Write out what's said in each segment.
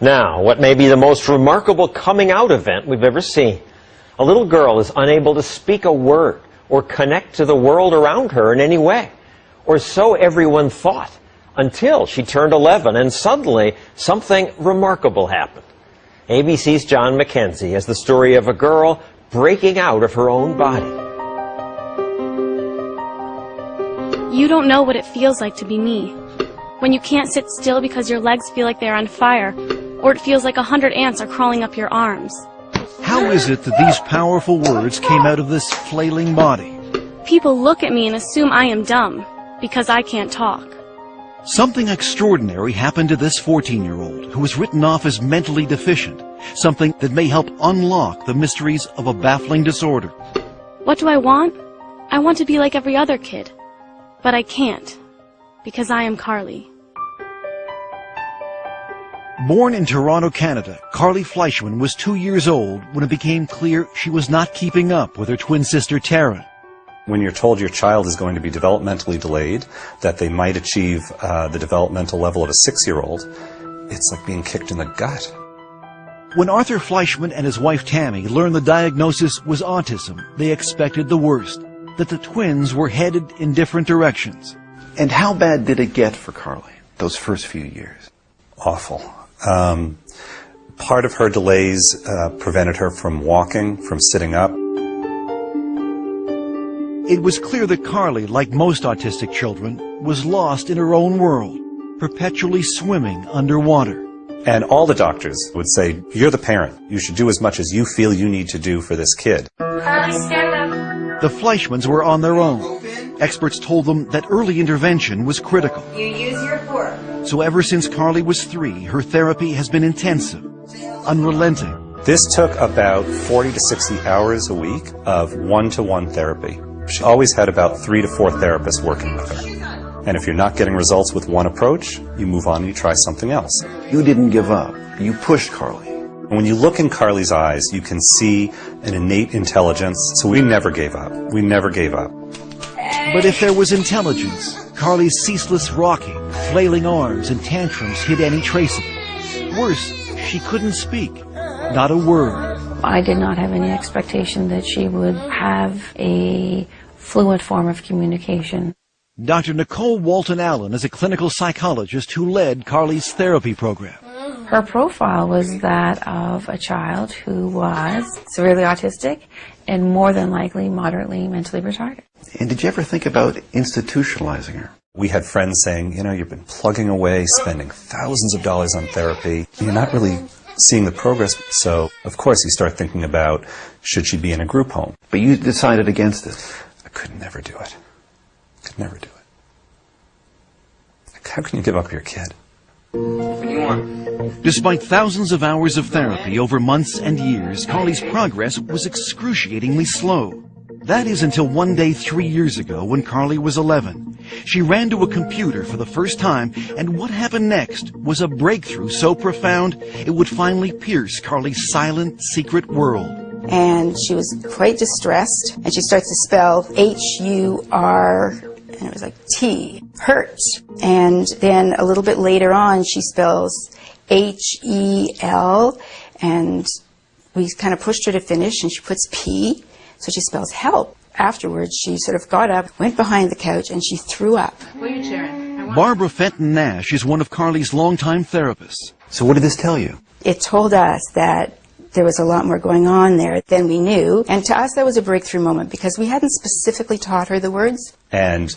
Now, what may be the most remarkable coming out event we've ever seen. A little girl is unable to speak a word or connect to the world around her in any way. Or so everyone thought, until she turned 11 and suddenly something remarkable happened. ABC's John McKenzie has the story of a girl breaking out of her own body. You don't know what it feels like to be me. When you can't sit still because your legs feel like they're on fire, or it feels like 100 ants are crawling up your arms. How is it that these powerful words came out of this flailing body? People look at me and assume I am dumb, because I can't talk. Something extraordinary happened to this 14-year-old who was written off as mentally deficient, something that may help unlock the mysteries of a baffling disorder. What do I want? I want to be like every other kid. But I can't, because I am Carly. Born in Toronto, Canada, Carly Fleischman was 2 years old when it became clear she was not keeping up with her twin sister Tara. When you're told your child is going to be developmentally delayed, that they might achieve the developmental level of a 6-year-old, it's like being kicked in the gut. When Arthur Fleischman and his wife Tammy learned the diagnosis was autism, they expected the worst, that the twins were headed in different directions. And how bad did it get for Carly, those first few years? Awful. Part of her delays prevented her from walking, from sitting up. It was clear that Carly, like most autistic children, was lost in her own world, perpetually swimming underwater. And all the doctors would say, you're the parent. You should do as much as you feel you need to do for this kid. Carly, stand up. The Fleischmans were on their own. Experts told them that early intervention was critical. You use your fork. So ever since Carly was 3, her therapy has been intensive, unrelenting. This took about 40 to 60 hours a week of one-to-one therapy. She always had about 3 to 4 therapists working with her. And if you're not getting results with one approach, you move on and you try something else. You didn't give up. You pushed Carly. And when you look in Carly's eyes, you can see an innate intelligence. So we never gave up. We never gave up. But if there was intelligence, Carly's ceaseless rocking, flailing arms, and tantrums hid any trace of it. Worse, she couldn't speak. Not a word. I did not have any expectation that she would have a fluent form of communication. Dr. Nicole Walton-Allen is a clinical psychologist who led Carly's therapy program. Her profile was that of a child who was severely autistic and more than likely moderately mentally retarded. And did you ever think about institutionalizing her? We had friends saying, you know, you've been plugging away, spending thousands of dollars on therapy. You're not really seeing the progress. So, of course, you start thinking about, should she be in a group home? But you decided against it. I could never do it. Could never do it. How can you give up your kid? What do you want? Despite thousands of hours of therapy over months and years, Carly's progress was excruciatingly slow. That is until one day 3 years ago when Carly was 11. She ran to a computer for the first time, and what happened next was a breakthrough so profound it would finally pierce Carly's silent, secret world. And she was quite distressed, and she starts to spell H-U-R, and it was like T, hurt. And then a little bit later on, she spells H-E-L, and we kind of pushed her to finish, and she puts P, so she spells help. Afterwards, she sort of got up, went behind the couch, and she threw up. What are you cheering? Barbara Fenton Nash is one of Carly's longtime therapists. So what did this tell you? It told us that there was a lot more going on there than we knew. And to us, that was a breakthrough moment because we hadn't specifically taught her the words. And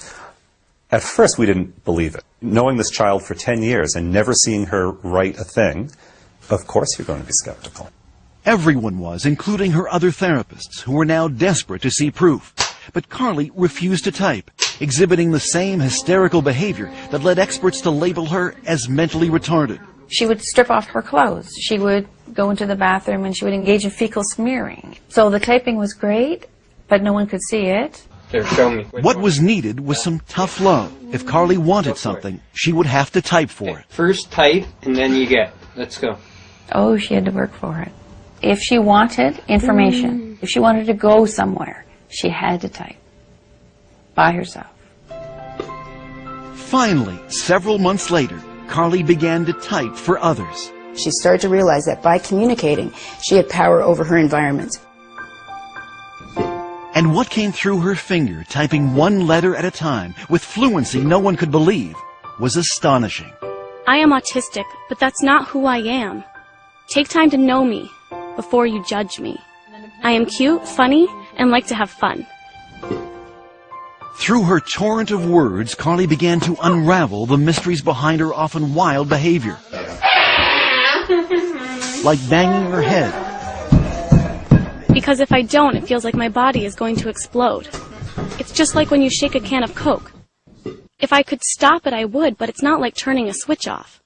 at first, we didn't believe it. Knowing this child for 10 years and never seeing her write a thing, of course you're going to be skeptical. Everyone was, including her other therapists, who were now desperate to see proof. But Carly refused to type, exhibiting the same hysterical behavior that led experts to label her as mentally retarded. She would strip off her clothes. She would go into the bathroom and she would engage in fecal smearing. So the typing was great, but no one could see it. Here, show me. What was needed was some tough love. If Carly wanted something, she would have to type for it. First type, and then you get. Let's go. Oh, she had to work for it. If she wanted information, if she wanted to go somewhere, she had to type by herself. Finally, several months later, Carly began to type for others. She started to realize that by communicating, she had power over her environment. And what came through her finger, typing one letter at a time, with fluency no one could believe, was astonishing. I am autistic, but that's not who I am. Take time to know me before you judge me. I am cute, funny, and like to have fun. Through her torrent of words, Carly began to unravel the mysteries behind her often wild behavior. Like banging her head. Because if I don't, it feels like my body is going to explode. It's just like when you shake a can of Coke. If I could stop it, I would, but it's not like turning a switch off.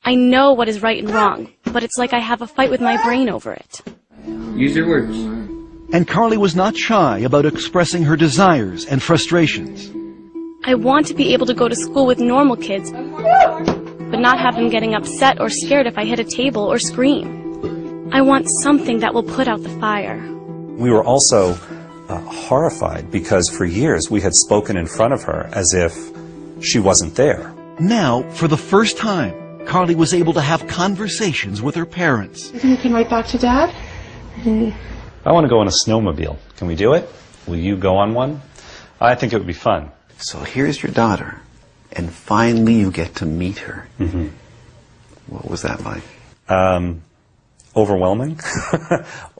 I know what is right and wrong, but it's like I have a fight with my brain over it. Use your words. And Carly was not shy about expressing her desires and frustrations. I want to be able to go to school with normal kids, but not have them getting upset or scared if I hit a table or scream. I want something that will put out the fire. We were also horrified because for years we had spoken in front of her as if she wasn't there. Now, for the first time, Carly was able to have conversations with her parents. You can write back to Dad? I want to go on a snowmobile. Can we do it? Will you go on one? I think it would be fun. So here's your daughter, and finally you get to meet her. Mm-hmm. What was that like? Overwhelming.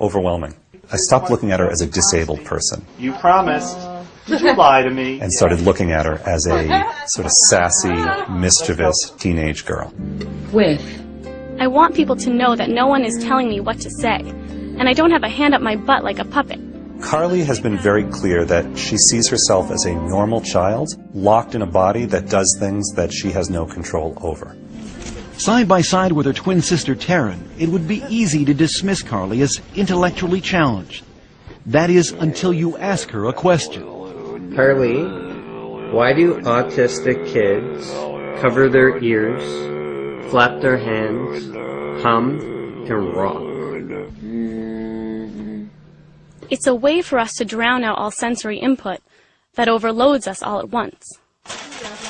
Overwhelming. I stopped looking at her as a disabled person. You promised. Did you lie to me? And started looking at her as a sort of sassy, mischievous teenage girl. I want people to know that no one is telling me what to say, and I don't have a hand up my butt like a puppet. Carly has been very clear that she sees herself as a normal child, locked in a body that does things that she has no control over. Side by side with her twin sister Taryn, it would be easy to dismiss Carly as intellectually challenged. That is, until you ask her a question. Carly, why do autistic kids cover their ears, flap their hands, hum, and rock? It's a way for us to drown out all sensory input that overloads us all at once.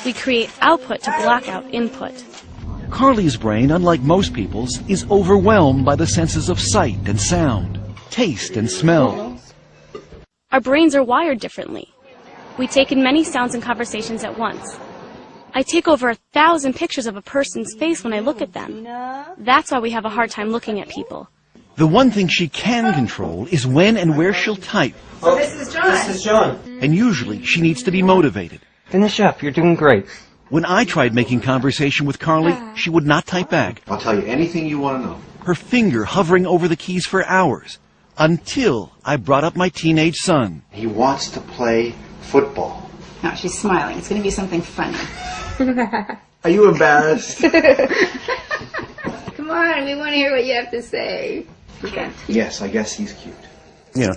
We create output to block out input. Carly's brain, unlike most people's, is overwhelmed by the senses of sight and sound, taste and smell. Our brains are wired differently. We take in many sounds and conversations at once. I take over 1,000 pictures of a person's face when I look at them. That's why we have a hard time looking at people. The one thing she can control is when and where she'll type. Oh, this is John. This is John. And usually she needs to be motivated. Finish up. You're doing great. When I tried making conversation with Carly, she would not type back. I'll tell you anything you want to know. Her finger hovering over the keys for hours, until I brought up my teenage son. He wants to play football. Now she's smiling. It's going to be something funny. Are you embarrassed? Come on, we want to hear what you have to say. Yes, I guess he's cute.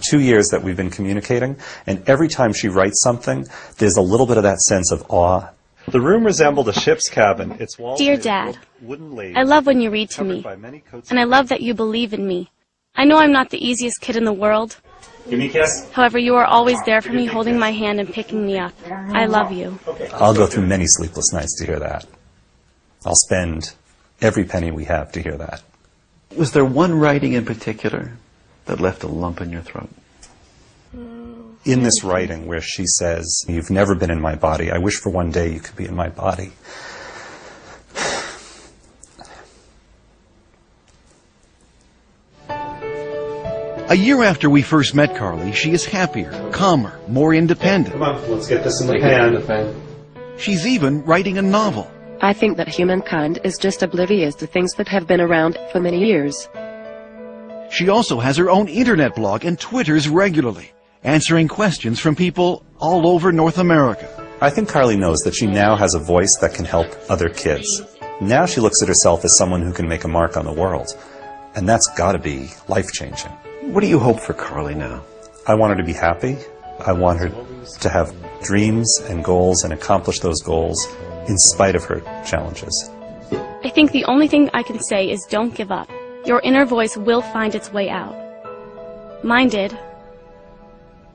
2 years that we've been communicating, and every time she writes something, there's a little bit of that sense of awe. The room resembled a ship's cabin. Its walls Dear made of Dad, wooden laths I love when you read to covered me, by many coats and I of love that you believe in me. I know I'm not the easiest kid in the world. Give me a kiss. However, you are always there for me, holding my hand and picking me up. I love you. I'll go through many sleepless nights to hear that. I'll spend every penny we have to hear that. Was there one writing in particular that left a lump in your throat? In this writing where she says, "You've never been in my body. I wish for one day you could be in my body." A year after we first met Carly, she is happier, calmer, more independent. Come on, let's get this in the pan. She's even writing a novel. I think that humankind is just oblivious to things that have been around for many years. She also has her own internet blog and twitters regularly, answering questions from people all over North America. I think Carly knows that she now has a voice that can help other kids. Now she looks at herself as someone who can make a mark on the world. And that's got to be life-changing. What do you hope for Carly now? I want her to be happy. I want her to have dreams and goals and accomplish those goals in spite of her challenges. I think the only thing I can say is don't give up. Your inner voice will find its way out. Mine did.